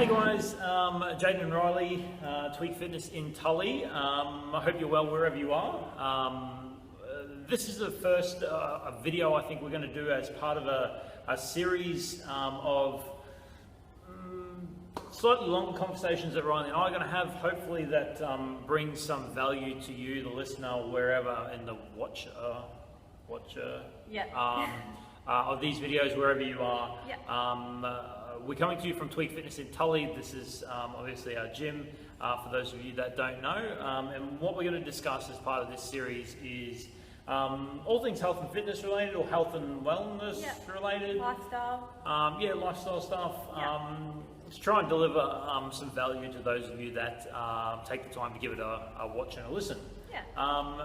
Hey guys, Jaydon and Rylee, Tweak Fitness in Tully. I hope you're well wherever you are. This is the first video I think we're going to do as part of a series of slightly longer conversations that Rylee and I are going to have, hopefully that brings some value to you, the listener, wherever in the watcher of these videos, wherever you are. We're coming to you from Tweak Fitness in Tully. This is obviously our gym, for those of you that don't know. And what we're going to discuss as part of this series is all things health and fitness related, or health and wellness related. Lifestyle. Lifestyle stuff. Let's try and deliver some value to those of you that take the time to give it a watch and a listen.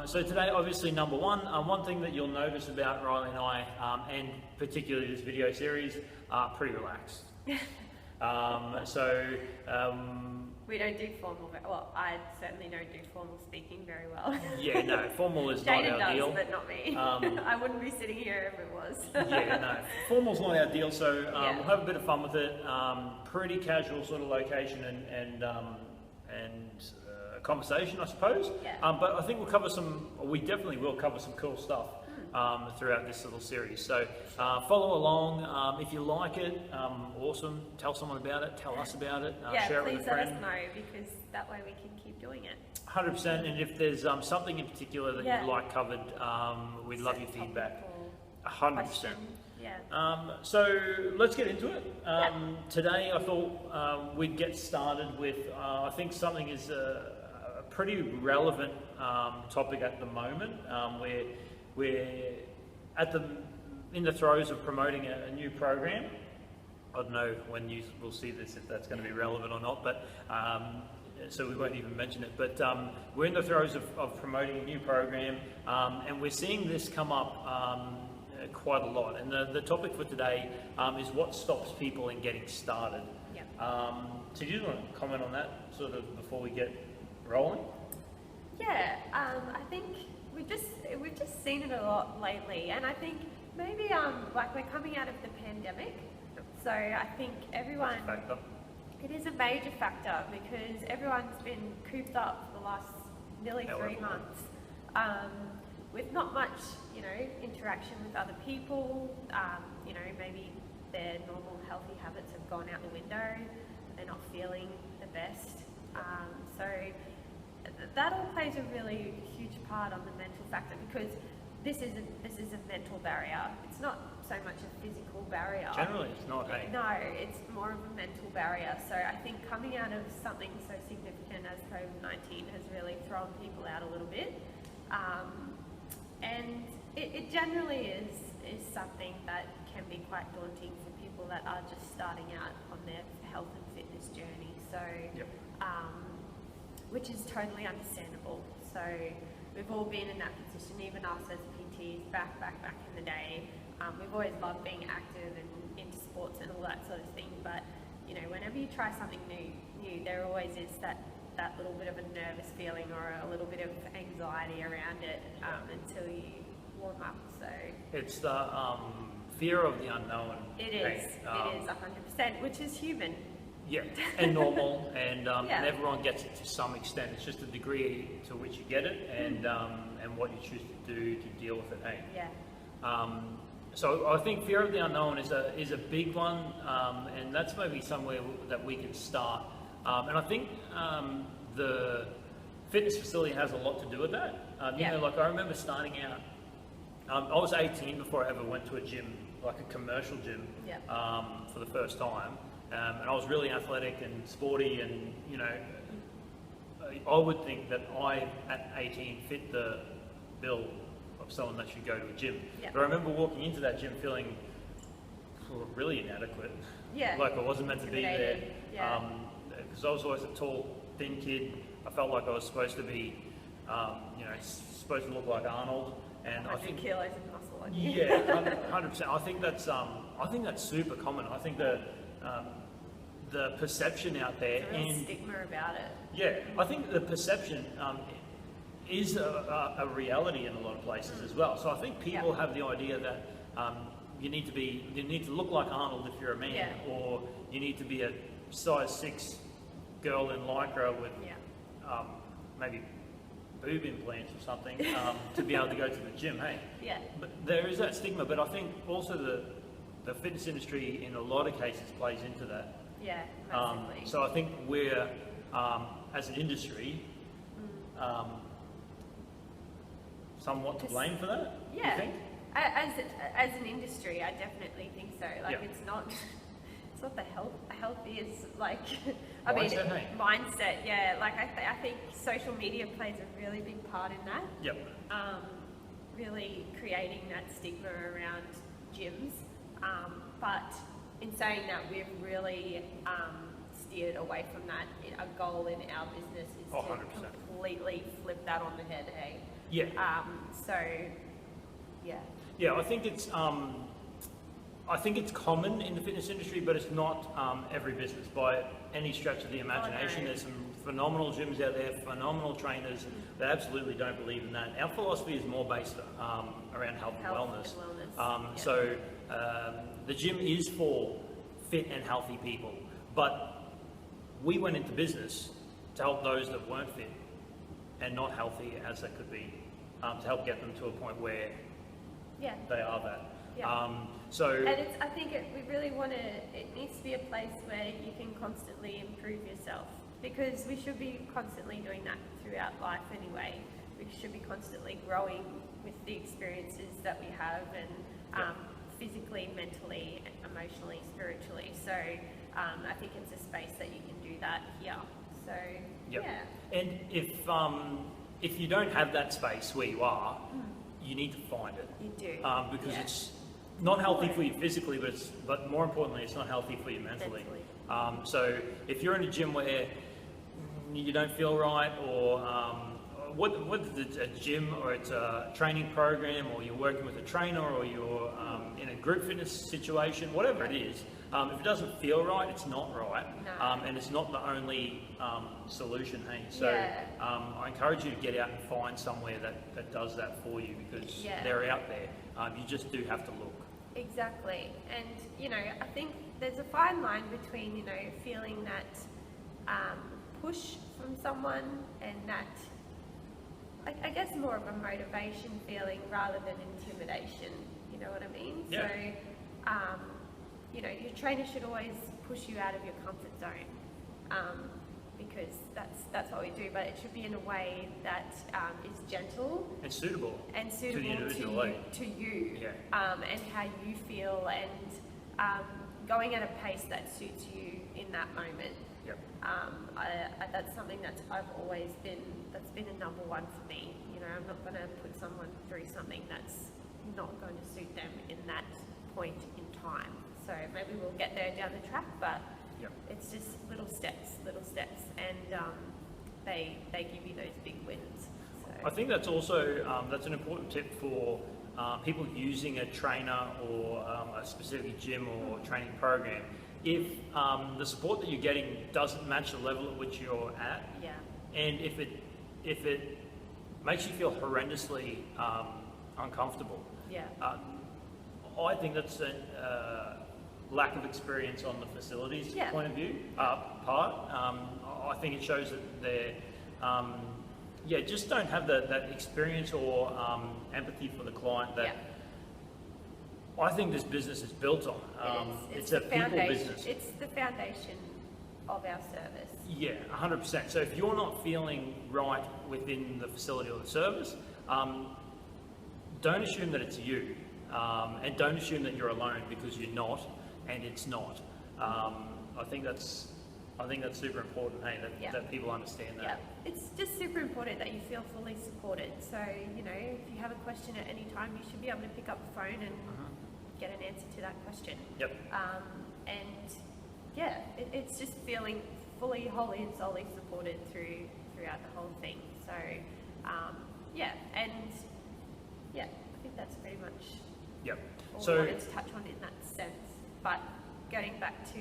So today, obviously, number one thing that you'll notice about Rylee and I, and particularly this video series, pretty relaxed. We don't do formal, well, I certainly don't do formal speaking very well. Yeah, no, formal is not Jaydon our deal. does, but not me. I wouldn't be sitting here if it was. Yeah, no, formal's not our deal, so we'll have a bit of fun with it. Pretty casual sort of location and conversation, I suppose. But I think we definitely will cover some cool stuff throughout this little series. So follow along. If you like it, awesome. Tell someone about it. Tell us about it. Share it with a friend. Please let us know, because that way we can keep doing it. 100%. And if there's something in particular that you'd like covered, we'd love your feedback. 100%. So let's get into it. Today I thought we'd get started with, I think something is a pretty relevant topic at the moment. We're in the throes of promoting a new program. I don't know when you will see this, if that's going to be relevant or not, but so we won't even mention it. But we're in the throes of promoting a new program, and we're seeing this come up quite a lot. And the topic for today is what stops people in getting started. So do you want to comment on that sort of before we get rolling? I think we've just seen it a lot lately, and I think maybe like we're coming out of the pandemic, so I think everyone, it is a major factor, because everyone's been cooped up for the last nearly 3 months with not much, interaction with other people. Maybe their normal healthy habits have gone out the window. They're not feeling the best, so that all plays a really huge part on the mental factor, because this is a mental barrier. It's not so much a physical barrier. Generally, it's not. Hey. No, it's more of a mental barrier. So I think coming out of something so significant as COVID-19 has really thrown people out a little bit, and it generally is something that can be quite daunting for people that are just starting out on their health and fitness journey. So. Which is totally understandable. So we've all been in that position, even us as PTs back in the day. We've always loved being active and into sports and all that sort of thing, but whenever you try something new, there always is that little bit of a nervous feeling or a little bit of anxiety around it until you warm up. So it's the fear of the unknown. It is 100%, which is human. Yeah, and normal, and everyone gets it to some extent. It's just the degree to which you get it, and what you choose to do to deal with it. Hey. So I think fear of the unknown is a big one, and that's maybe somewhere that we can start. And I think the fitness facility has a lot to do with that. Like I remember starting out. I was 18 before I ever went to a gym, like a commercial gym, for the first time. And I was really athletic and sporty, and I would think that I, at 18, fit the bill of someone that should go to a gym. But I remember walking into that gym feeling really inadequate. Like I wasn't meant to be there. Because I was always a tall, thin kid. I felt like I was supposed to be, supposed to look like Arnold. And I think kilos of muscle on you. 100%. I think that's super common. I think the perception out there, there's a real stigma about it. I think the perception is a reality in a lot of places as well. So I think people have the idea that you need to look like Arnold if you're a man, or you need to be a size 6 girl in lycra with maybe boob implants or something to be able to go to the gym, hey? Yeah. But there is that stigma, but I think also the fitness industry in a lot of cases plays into that. Yeah, massively. So I think we're, as an industry, somewhat to blame for that, yeah. you think? As an industry, I definitely think so. Like, Yeah. it's not the healthiest, like, mindset, yeah. Like, I think social media plays a really big part in that. Yep. Really creating that stigma around gyms. But in saying that, we've really steered away from that. A goal in our business is to 100%. completely flip that on the head, hey? Yeah. So, yeah. Yeah, I think it's common in the fitness industry, but it's not every business by any stretch of the imagination. There's some phenomenal gyms out there, phenomenal trainers that absolutely don't believe in that. Our philosophy is more based around health and wellness. So the gym is for fit and healthy people, but we went into business to help those that weren't fit and not healthy as they could be, to help get them to a point where they are that. Yeah. And I think we really want to, it needs to be a place where you can constantly improve yourself, because we should be constantly doing that throughout life anyway. We should be constantly growing with the experiences that we have, and physically, mentally, emotionally, spiritually. So I think it's a space that you can do that here. So yeah. And if you don't have that space where you are, you need to find it. You do. Because it's not healthy for you physically, but more importantly, it's not healthy for you mentally. So if you're in a gym where you don't feel right, or whether it's a gym or it's a training program, or you're working with a trainer, or you're in a group fitness situation, whatever it is, if it doesn't feel right, it's not right. No. And it's not the only solution, hey? So I encourage you to get out and find somewhere that does that for you, because they're out there. You just do have to look. Exactly. And, I think there's a fine line between, feeling that push from someone and that, I guess, more of a motivation feeling rather than intimidation. You know what I mean? Yeah. So, your trainer should always push you out of your comfort zone, because that's what we do. But it should be in a way that is gentle and suitable to the individual, to you, yeah. And how you feel, and going at a pace that suits you in that moment. Yep. That's something that's been a number one for me. I'm not going to put someone through something that's not going to suit them in that point in time. So maybe we'll get there down the track, but it's just little steps, and they give you those big wins. So. I think that's also that's an important tip for people using a trainer or a specific gym or training program. If the support that you're getting doesn't match the level at which you're at, and if it makes you feel horrendously uncomfortable, I think that's a lack of experience on the facilities point of view part. I think it shows that they're just don't have that experience or empathy for the client that I think this business is built on. It's a people business. It's the foundation of our service. Yeah, 100%. So if you're not feeling right within the facility or the service, don't assume that it's you, and don't assume that you're alone, because you're not, and it's not. I think that's super important, hey, that people understand that. Yeah, it's just super important that you feel fully supported. So, if you have a question at any time, you should be able to pick up the phone and get an answer to that question. Yep. It's just feeling fully, wholly and solely supported throughout the whole thing. So, I think that's pretty much all I wanted to touch on in that sense. But going back to...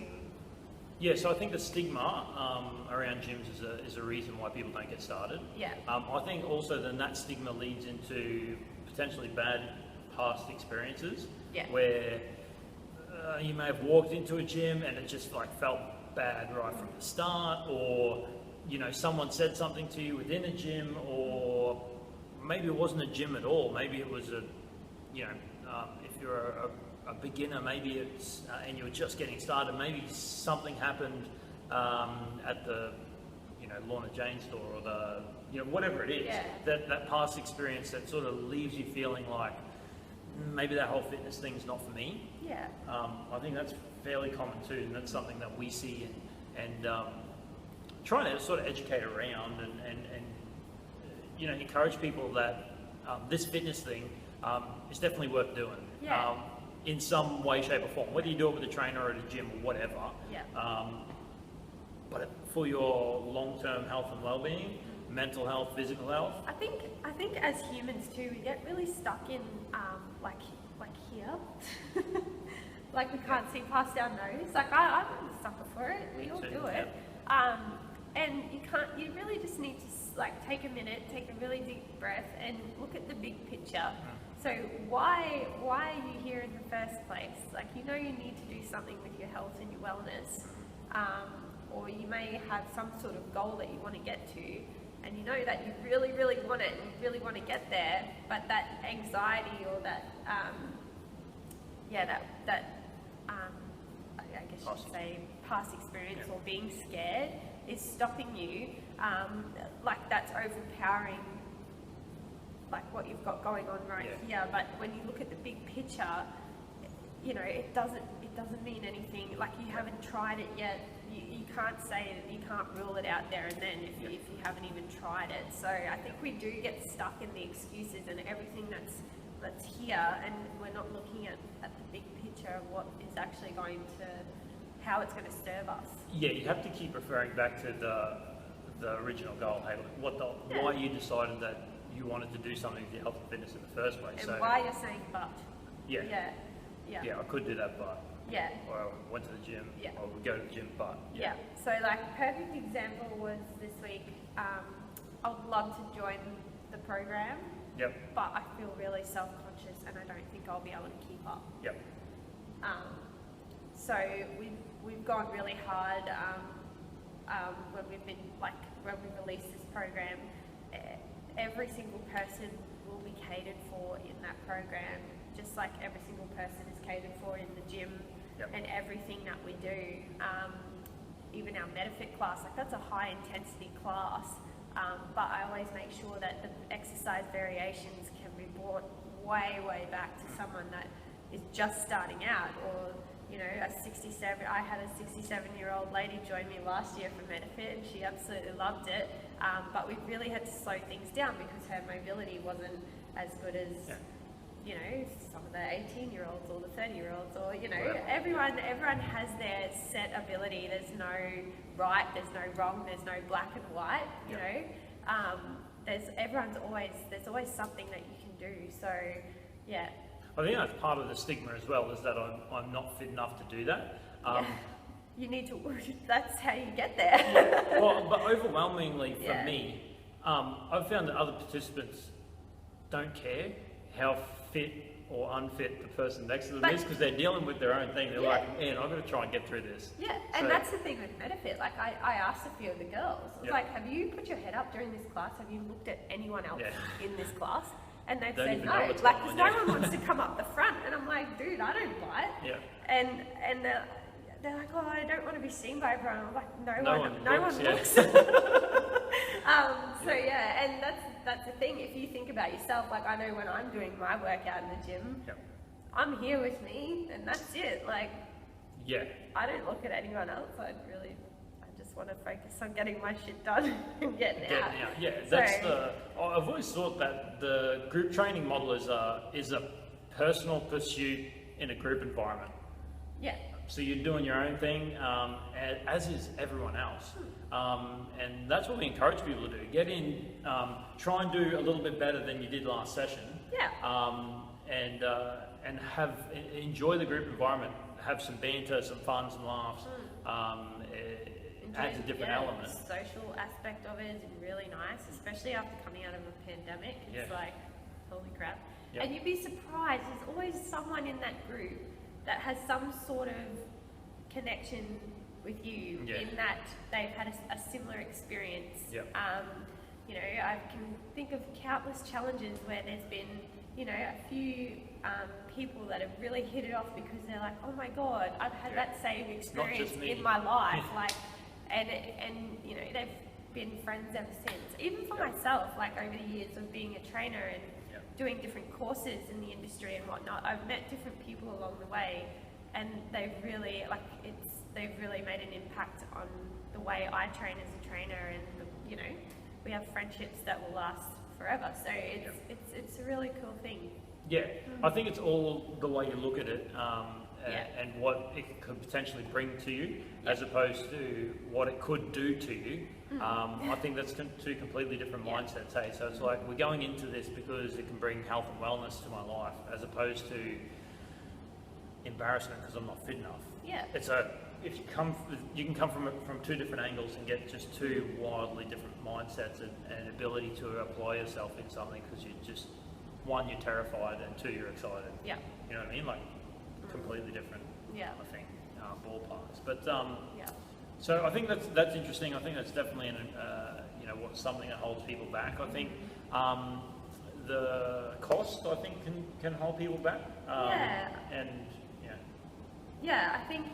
Yeah, so I think the stigma around gyms is a reason why people don't get started. Yeah. I think also then that stigma leads into potentially bad past experiences where you may have walked into a gym and it just felt bad right from the start, or you know, someone said something to you within a gym, or maybe it wasn't a gym at all. Maybe it was a, you know, if you're a beginner, maybe it's and you're just getting started. Maybe something happened at the, you know, Lorna Jane store, or the, you know, whatever it is. That past experience that sort of leaves you feeling like maybe that whole fitness thing's not for me. Yeah. I think that's fairly common too, and that's something that we see and trying to sort of educate around and you know, encourage people that this fitness thing is definitely worth doing. Yeah. In some way, shape or form, whether you do it with a trainer or at a gym or whatever. Yeah. But for your long-term health and well-being, mental health, physical health. I think as humans too, we get really stuck in like here. Like we can't see past our nose. Like I'm a sucker for it. We all do it. And you really just need to like take a minute, take a really deep breath and look at the big picture. So why are you here in the first place? Like, you know, you need to do something with your health and your wellness. Or you may have some sort of goal that you want to get to, and you know that you really, really want it and you really want to get there, but that anxiety or that, I guess you should say past experience or being scared is stopping you, like that's overpowering like what you've got going on here. But when you look at the big picture, you know, it doesn't mean anything. Like, you haven't tried it yet. You can't say it, you can't rule it out there and then if you haven't even tried it. So I think we do get stuck in the excuses and everything that's here, and we're not looking at the big picture of what is actually going to, how it's going to serve us. Yeah, you have to keep referring back to the original goal. Hey, why you decided that you wanted to do something with your health and fitness in the first place. And so, why you're saying but. Yeah, I could do that, but. Yeah. Or I went to the gym. Yeah. Or would go to the gym, but. Yeah. So, like, perfect example was this week. I would love to join the program. Yep. But I feel really self-conscious, and I don't think I'll be able to keep up. Yep. So we've gone really hard when we've been when we released this program. Every single person will be catered for in that program, just like every single person is catered for in the gym. Yep. And everything that we do, even our MetaFit class, like that's a high intensity class, but I always make sure that the exercise variations can be brought way back to someone that is just starting out, or you know, I had a 67-year-old lady join me last year for MetaFit, and she absolutely loved it. But we really had to slow things down because her mobility wasn't as good as, you know, some of the 18-year-olds or the 30-years-olds, or you know, everyone has their set ability. There's no right, there's no wrong, there's no black and white. You know, there's always something that you can do. So, yeah. I think that's part of the stigma as well, is that I'm not fit enough to do that. You need to, that's how you get there. Well, but overwhelmingly for me, I've found that other participants don't care how fit or unfit the person next to them is, because they're dealing with their own thing. They're like, man, I've got to try and get through this. Yeah, and that's the thing with MetaFit. Like, I asked a few of the girls, I was like, have you put your head up during this class? Have you looked at anyone else in this class? And they've said no, like, because no one wants to come up the front, and I'm like, dude, I don't bite. Yeah. And they're like, oh, I don't want to be seen by everyone. I'm like, no one looks. So yeah, and that's the thing. If you think about yourself, like, I know when I'm doing my workout in the gym, I'm here with me, and that's it. Like, I don't look at anyone else. I just want to focus on getting my shit done and getting out. Yeah, that's I've always thought that the group training model is a personal pursuit in a group environment. Yeah. So you're doing your own thing, as is everyone else. And that's what we encourage people to do. Get in, try and do a little bit better than you did last session. Yeah. And enjoy the group environment. Have some banter, some fun, some laughs. Adds a different element. The social aspect of it is really nice, especially after coming out of a pandemic. It's like, holy crap. Yep. And you'd be surprised, there's always someone in that group that has some sort of connection with you in that they've had a similar experience. Yep. You know, I can think of countless challenges where there's been, you know, a few people that have really hit it off because they're like, oh my God, I've had that same experience in my life. Like, and you know, they've been friends ever since. Even for myself, like over the years of being a trainer and doing different courses in the industry and whatnot, I've met different people along the way, and they've really, they've really made an impact on the way I train as a trainer, and you know, we have friendships that will last forever. So it's a really cool thing. Yeah, I think it's all the way you look at it, and what it could potentially bring to you, as opposed to what it could do to you. I think that's two completely different mindsets. Hey, so it's like we're going into this because it can bring health and wellness to my life, as opposed to embarrassment because I'm not fit enough. Yeah, it's if you can come from two different angles and get just two wildly different mindsets and ability to apply yourself in something, because you just, one, you're terrified, and two, you're excited. Yeah. You know what I mean? Like completely different. Yeah. I think ballparks. But so I think that's interesting. I think that's definitely you know, something that holds people back. I think the cost, I think, can hold people back. And yeah, I think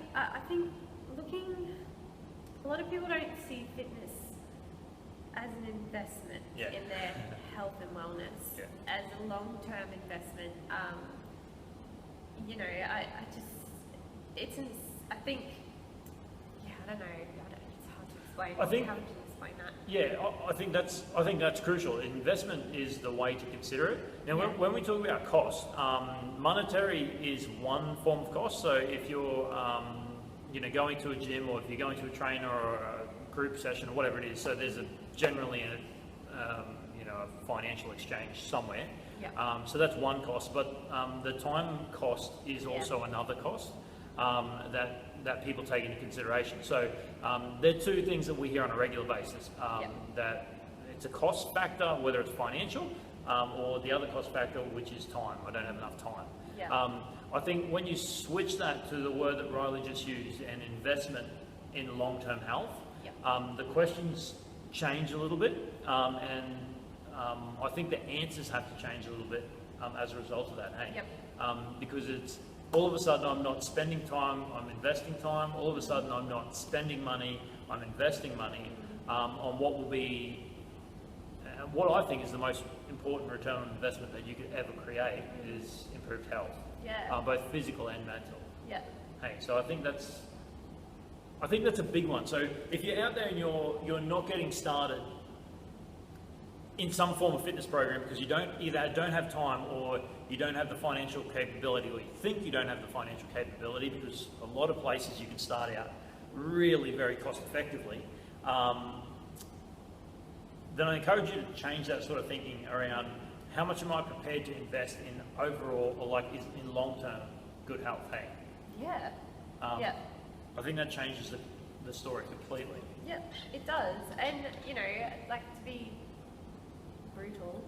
looking, a lot of people don't see fitness as an investment in their health and wellness, as a long-term investment. You know, I think, I don't know, it's hard to explain. How would you explain that? Yeah, I think that's crucial. Investment is the way to consider it. Now, when we talk about cost, monetary is one form of cost. So if you're, you know, going to a gym, or if you're going to a trainer or a group session or whatever it is, so there's generally you know, a financial exchange somewhere. So that's one cost, but the time cost is also another cost that people take into consideration. So there are two things that we hear on a regular basis, that it's a cost factor, whether it's financial, or the other cost factor, which is time. I don't have enough time. I think when you switch that to the word that Rylee just used, an investment in long-term health, the questions change a little bit, and I think the answers have to change a little bit as a result of that. Hey, because it's all of a sudden I'm not spending time, I'm investing time. All of a sudden I'm not spending money, I'm investing money on what will be, what I think is the most important return on investment that you could ever create is improved health, both physical and mental. Hey, so I think that's a big one. So if you're out there and you're not getting started in some form of fitness program because you either don't have time, or you don't have the financial capability, or you think you don't have the financial capability, because a lot of places you can start out really very cost effectively, then I encourage you to change that sort of thinking around how much am I prepared to invest in overall, or like in long-term good health. Hey. I think that changes the story completely. Yeah, it does. And you know, like, to be brutal,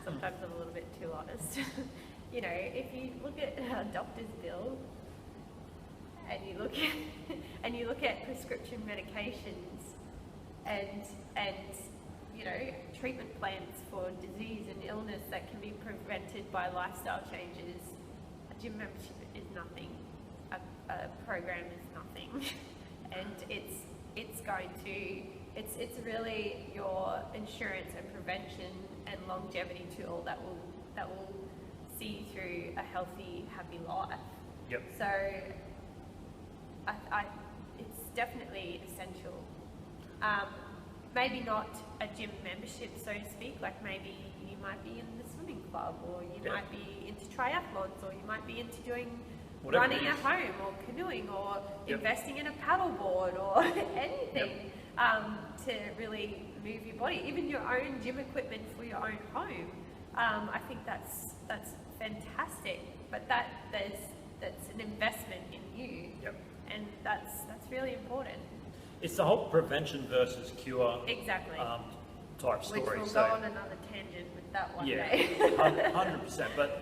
sometimes I'm a little bit too honest. You know, if you look at a doctor's bill, and you look at prescription medications, and you know, treatment plans for disease and illness that can be prevented by lifestyle changes, a gym membership is nothing. A program is nothing, and it's really your insurance and prevention and longevity tool that will see you through a healthy, happy life. So it's definitely essential. Maybe not a gym membership, so to speak. Like, maybe you might be in the swimming club, or you might be into triathlons, or you might be into doing running at home, or canoeing, or investing in a paddleboard, or anything to really move your body. Even your own gym equipment for your own home. I think that's fantastic. But that's an investment in you, and that's really important. It's the whole prevention versus cure type story. Which we'll go on another tangent with that one day. 100%. But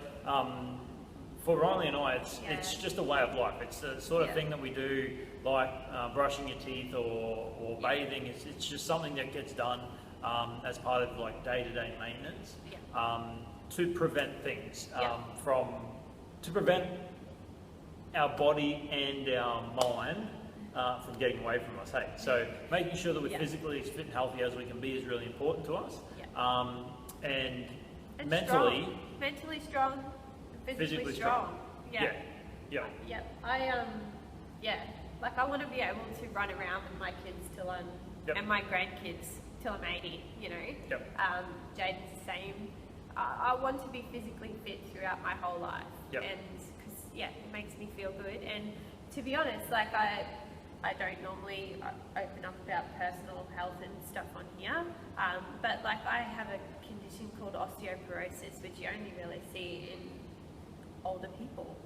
for Rylee and I, it's just a way of life. It's the sort of thing that we do, like brushing your teeth or bathing. It's just something that gets done as part of like day-to-day maintenance to prevent things to prevent our body and our mind from getting away from us. Hey, so making sure that we're physically as fit and healthy as we can be is really important to us, and mentally strong, physically strong. Like I want to be able to run around with my kids till I'm and my grandkids till I'm 80. You know, Jaydon's the same. I want to be physically fit throughout my whole life, and because it makes me feel good. And to be honest, like I don't normally open up about personal health and stuff on here, but like I have a condition called osteoporosis, which you only really see in older people.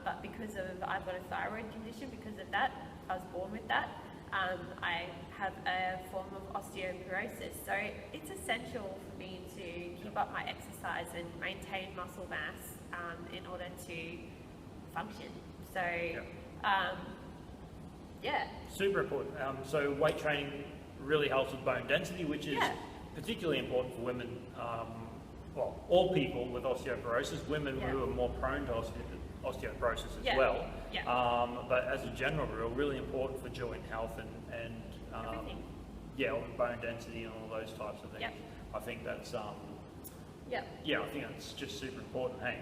But because of, I've got a thyroid condition, because of that, I was born with that. I have a form of osteoporosis, so it's essential for me to keep up my exercise and maintain muscle mass in order to function. So, super important. So weight training really helps with bone density, which is particularly important for women. Well, all people with osteoporosis, women who are more prone to osteoporosis as well. But as a general rule, really important for joint health and bone density and all those types of things. I think that's I think that's just super important. Hey.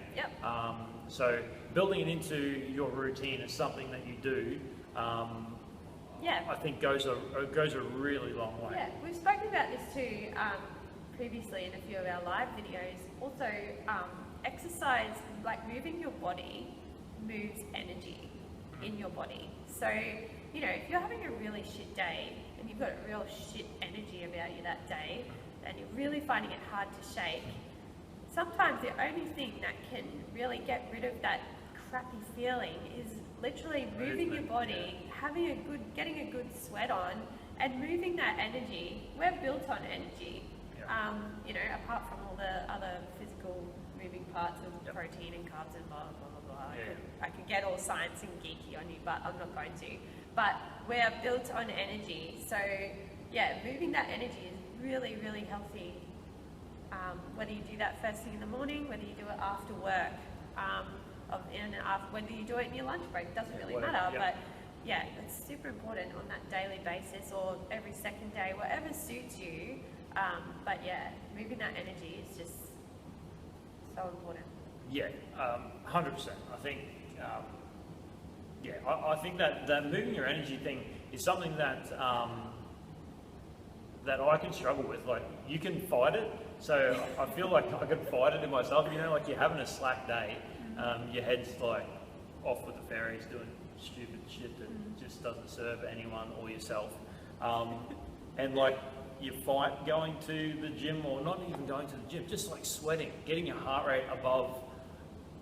So building it into your routine is something that you do. I think goes a really long way. Yeah, we've spoken about this too previously in a few of our live videos. Also, exercise, like moving your body, moves energy in your body. So, you know, if you're having a really shit day and you've got a real shit energy about you that day, and you're really finding it hard to shake, sometimes the only thing that can really get rid of that crappy feeling is literally moving your body, getting a good sweat on, and moving that energy. We're built on energy. You know, apart from all the other physical moving parts of protein and carbs and blah, blah, blah, blah. I could get all science and geeky on you, but I'm not going to. But we're built on energy. So, moving that energy is really, really healthy. Whether you do that first thing in the morning, whether you do it after work, whether you do it in your lunch break, doesn't really matter. But it's super important on that daily basis or every second day, whatever suits you. But moving that energy is just so important. 100%. I think, I think that moving your energy thing is something that that I can struggle with. Like, you can fight it, so I feel like I can fight it in myself. You know, like you're having a slack day, your head's like off with the fairies doing stupid shit that just doesn't serve anyone or yourself, and like you fight going to the gym, or not even going to the gym, just like sweating, getting your heart rate above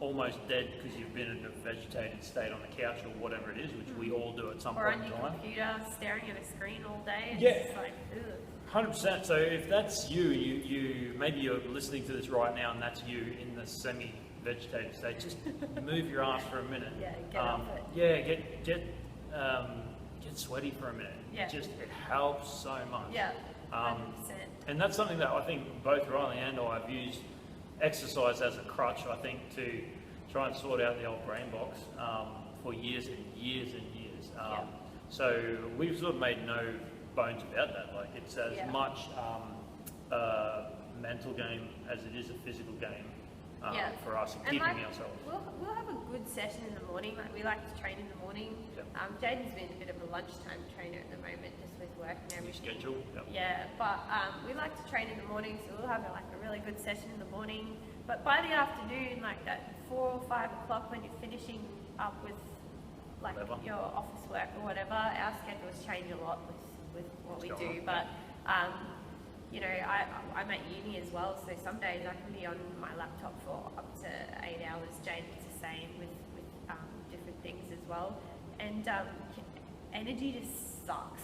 almost dead because you've been in a vegetated state on the couch or whatever it is, which we all do at some point in time. Or on your computer, staring at a screen all day. And Yeah. Like, ugh. 100%. So if that's you maybe you're listening to this right now and that's you in the semi-vegetated state, just move your ass for a minute. Yeah, get off it. Yeah, get sweaty for a minute. Yeah. It helps so much. Yeah, 100%. And that's something that I think both Rylee and I have used exercise as a crutch, I think, to try and sort out the old brain box for years and years and years. So we've sort of made no bones about that. Like, it's as much a mental game as it is a physical game for us, and keeping ourselves. We'll have a good session in the morning. Like, we like to train in the morning. Jaydon's been a bit of a lunchtime trainer at the moment, just with work and everything. Schedule. But we like to train in the morning, so we'll have like a really good session in the morning. But by the afternoon, like at 4 or 5 o'clock, when you're finishing up with like your office work or whatever, our schedules change a lot with what we do. But you know, I'm at uni as well, so some days I can be on my laptop for up to 8 hours. Jaydon's the same with different things as well. And energy just sucks.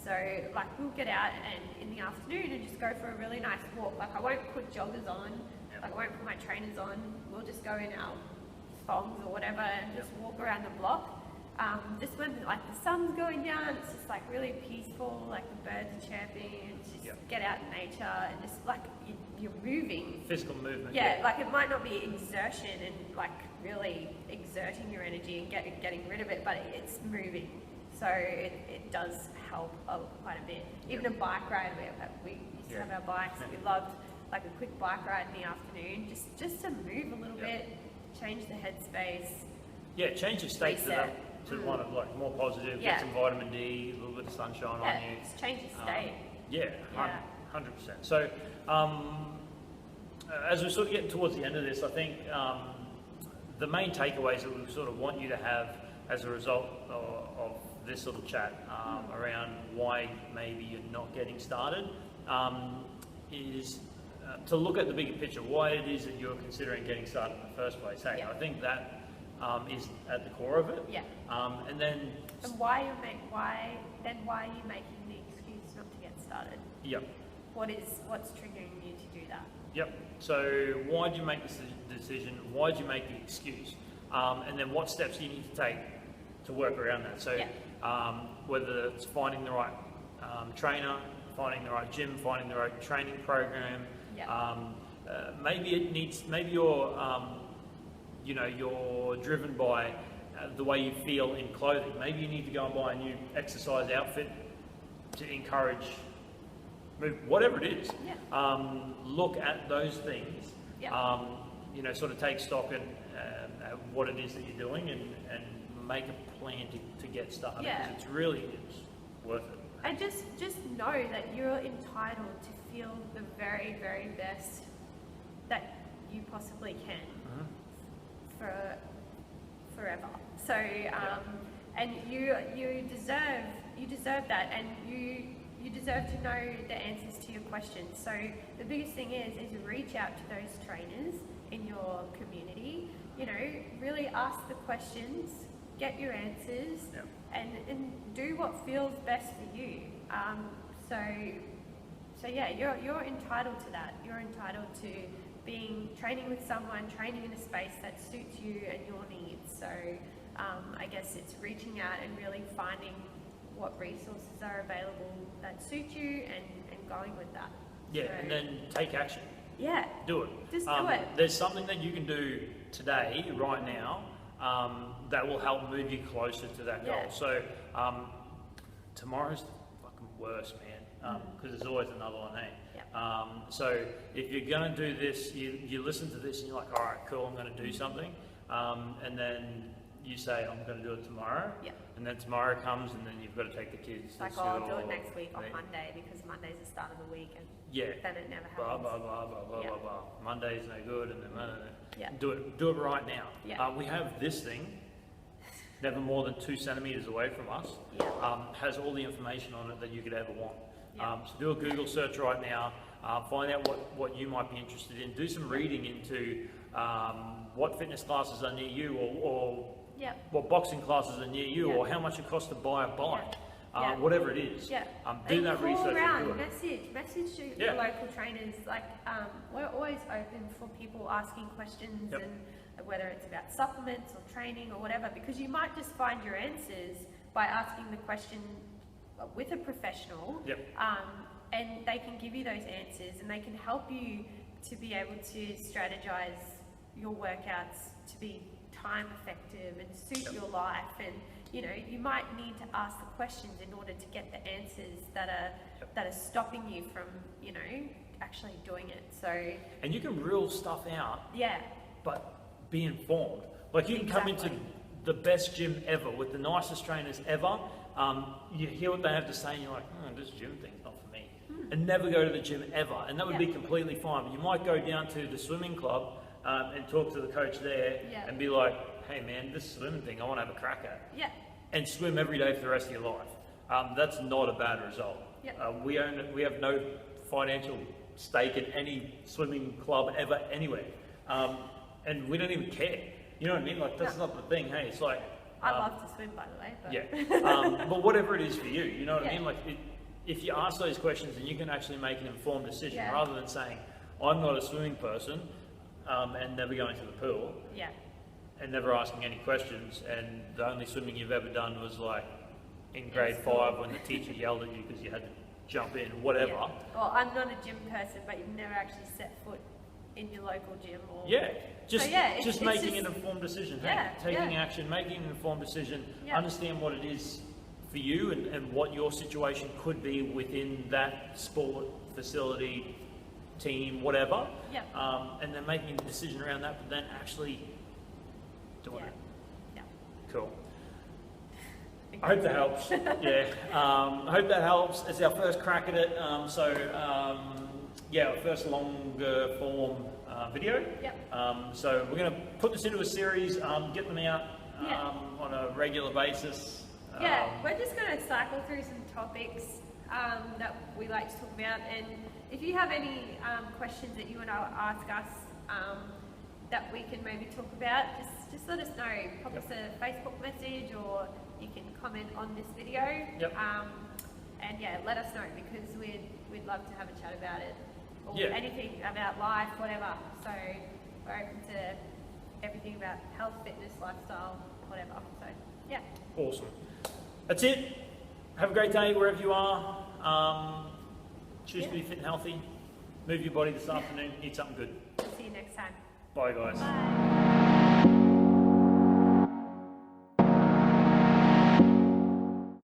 So like, we'll get out and in the afternoon and just go for a really nice walk. Like, I won't put joggers on, like I won't put my trainers on. We'll just go in our tongs or whatever and just walk around the block. Just when like the sun's going down, it's just like really peaceful, like the birds are chirping, and just get out in nature and just like you're moving. Physical movement. Yeah, like it might not be exertion and like really exerting your energy and getting rid of it, but it's moving. So it does help quite a bit. Even a bike ride, we used to have our bikes. We loved like a quick bike ride in the afternoon, just to move a little bit, change the headspace. Yeah, change your state to one of like more positive, get some vitamin D, a little bit of sunshine on you. Just change your state. 100%. So as we're sort of getting towards the end of this, I think the main takeaways that we sort of want you to have as a result of this little chat around why maybe you're not getting started is to look at the bigger picture, why it is that you're considering getting started in the first place. Hey, I think that is at the core of it. Yeah. And then. And why are you making the excuse not to get started? Yep. What's triggering you to do that? Yep. So why did you make this decision? Why did you make the excuse? And then what steps do you need to take to work around that? So whether it's finding the right trainer, finding the right gym, finding the right training program. Maybe you're driven by the way you feel in clothing. Maybe you need to go and buy a new exercise outfit to encourage movement, whatever it is. Look at those things. Sort of take stock at what it is that you're doing and make a plan to get started, because it's really worth it. And just know that you're entitled to feel the very, very best that you possibly can for forever. So and you deserve that, and you deserve to know the answers to your questions. So the biggest thing is reach out to those trainers in your community. Really ask the questions, get your answers, and do what feels best for you. So you're entitled to that. You're entitled to training with someone, training in a space that suits you and your needs. So I guess it's reaching out and really finding what resources are available that suit you and going with that. And then take action. Do it. Just do it. There's something that you can do today, right now, that will help move you closer to that goal. So tomorrow's the fucking worst, man, because there's always another one, hey? So if you're going to do this, you listen to this and you're like, all right, cool, I'm going to do something. And then you say, I'm going to do it tomorrow. And then tomorrow comes and then you've got to take the kids to school. I'll do it next week on Monday because Monday's the start of the week and then it never happens. Blah. Monday's no good and then do it right now. We have this thing, never more than 2 centimeters away from us, has all the information on it that you could ever want. So do a Google search right now, find out what you might be interested in, do some reading into what fitness classes are near you or what boxing classes are near you or how much it costs to buy a bike, whatever it is. Do that call research. Around, message to your local trainers. Like we're always open for people asking questions and whether it's about supplements or training or whatever, because you might just find your answers by asking the question with a professional, and they can give you those answers and they can help you to be able to strategize your workouts to be time effective and suit your life. And you might need to ask the questions in order to get the answers that are stopping you from actually doing it. So and you can rule stuff out, but be informed. Like you can come into the best gym ever with the nicest trainers ever. You hear what they have to say and you're like, this gym thing's not for me. And never go to the gym ever. And that would be completely fine. But you might go down to the swimming club and talk to the coach there and be like, hey man, this swimming thing I want to have a crack at. And swim every day for the rest of your life. That's not a bad result. We have no financial stake in any swimming club ever anywhere. And we don't even care. You know what I mean? Like that's not the thing. Hey, it's like I love to swim, by the way. But but whatever it is for you, you know what I mean? Like if you ask those questions, then you can actually make an informed decision rather than saying, I'm not a swimming person and never going to the pool. and never asking any questions, and the only swimming you've ever done was like in grade 5 when the teacher yelled at you because you had to jump in, whatever. Yeah. Well, I'm not a gym person, but you've never actually set foot in your local gym or... Yeah, just, it's making an informed decision, taking action, making an informed decision, understand what it is for you and what your situation could be within that sport, facility, team, whatever, and then making a decision around that, but then actually doing it. Yeah. Cool. I hope that helps. I hope that helps. It's our first crack at it. Our first longer form video. So we're going to put this into a series, get them out on a regular basis. We're just going to cycle through some topics that we like to talk about, and if you have any questions that you want to ask us that we can maybe talk about, just let us know. Pop us a Facebook message, or you can comment on this video. And let us know, because we'd love to have a chat about it, or anything about life, whatever. So we're open to everything about health, fitness, lifestyle, whatever. So awesome. That's it. Have a great day wherever you are. Choose to be fit and healthy. Move your body this afternoon. Eat something good. See you next time. Bye, guys. Bye.